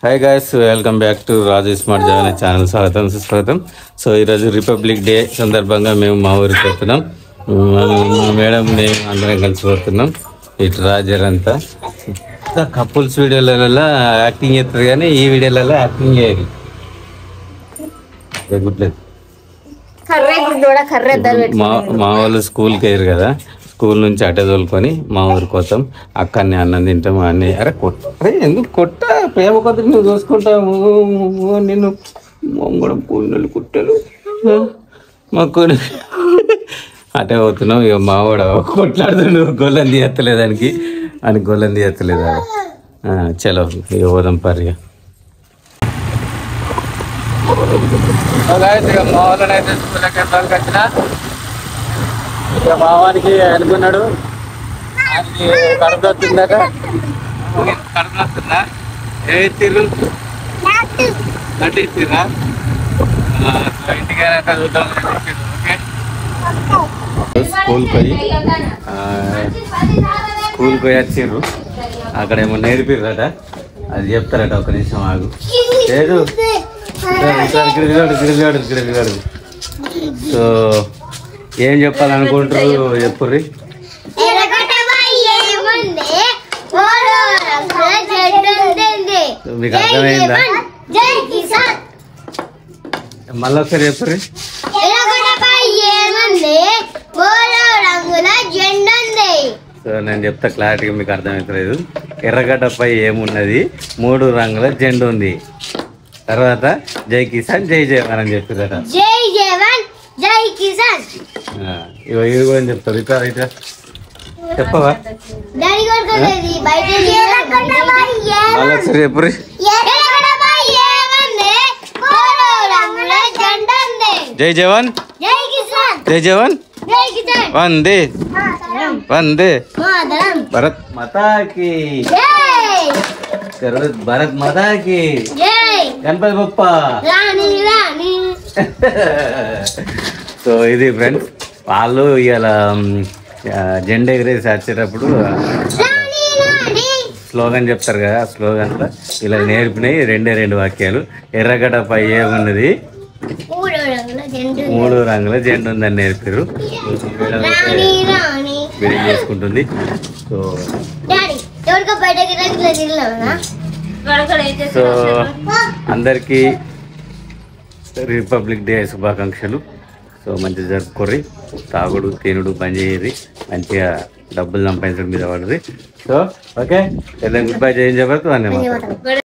Hi guys, welcome back to Raju smart Jagan channel. స్వాగతం సుస్వాగతం. So ఈరోజు రిపబ్లిక్ డే సందర్భంగా మేము మా ఊరికి పోతున్నాం. మేడం నేను అందరం కలిసి పోతున్నాం. ఇటు రాజరంతా కపుల్స్ వీడియోలలో యాక్టింగ్ చేస్తుంది, కానీ ఈ వీడియోలలో యాక్టింగ్ చేయరు. మా వాళ్ళు స్కూల్కి అయ్యారు కదా, స్కూల్ నుంచి అట్టే తోలుకొని మా ఊరికి పోతాం. అక్కడిని అన్నం తింటాము. అన్నీ అరే ఎందుకు కొట్ట ప్రేమ కొద్ది నువ్వు చూసుకుంటాము. నిన్ను మొంగడం కూనలు కుట్టలు మాకు అటే పోతున్నాం. ఇక మావాడు కొట్లాడుతుండు, గొల్లం తీయత్తలేదానికి అని గొల్లం తీయత్తలేదా. చలో ఇక పోదాం పరిగా. ఇక మా వాళ్ళని అయితే స్కూల్కి వెళ్ళడానికి వచ్చిన ఇక మావానికి అనుకున్నాడు కడుపుతుందాక కడుపుతుందా ఏతిరు నటిస్తురా ఇంటికైనా చూద్దాం. స్కూల్కి పోయి వచ్చిర్రు. అక్కడ ఏమో నేర్పిర్రట, అది చెప్తారట. ఒక నిమిషం ఆగు. లేదు గిరిగాడు. సో ఏం చెప్పాలనుకుంటారు చెప్పుర్రి. మీకు అర్థమైందా? మళ్ళీ ఒకసారి చెప్పుర్రి. సో నేను చెప్తా క్లారిటీగా, మీకు అర్థమవుతలేదు. ఎర్రగడ్డపై ఏమున్నది? 3 రంగుల జెండా ఉంది. తర్వాత జై కిసాన్ జై జవాన్ అని చెప్పారట. జై జవాన్ జై కిసాన్. ఇది కూడా చెప్తారు. ఇట్లా చెప్పవా? ఒకసారి చెప్పుర్రి. జై జవాన్ జై జవాన్ వందే వందే భరత్ మాతాకి, భరత్ మాతాకి, గణపతి బప్ప. సో ఇది ఫ్రెండ్స్, వాళ్ళు ఇలా జెండా ఎగరేసి వచ్చేటప్పుడు స్లోగన్ చెప్తారు కదా. ఆ స్లోగన్లో ఇలా నేర్పినాయి 2 వాక్యాలు. ఎర్రగడ్డపై ఏమున్నది? 3 రంగుల జెండా ఉందని నేర్పారు. బిల్డింగ్ చేసుకుంటుంది. సో సో అందరికీ రిపబ్లిక్ డే శుభాకాంక్షలు. సో మంచిగా జరుపుకోర్రి. తాగుడు తినుడు బంద్ చేయర్రి. మంచిగా డబ్బులు సంపాదించడం మీద పడరు. So okay, good bye. చేయం చెప్పచ్చు అన్నీ.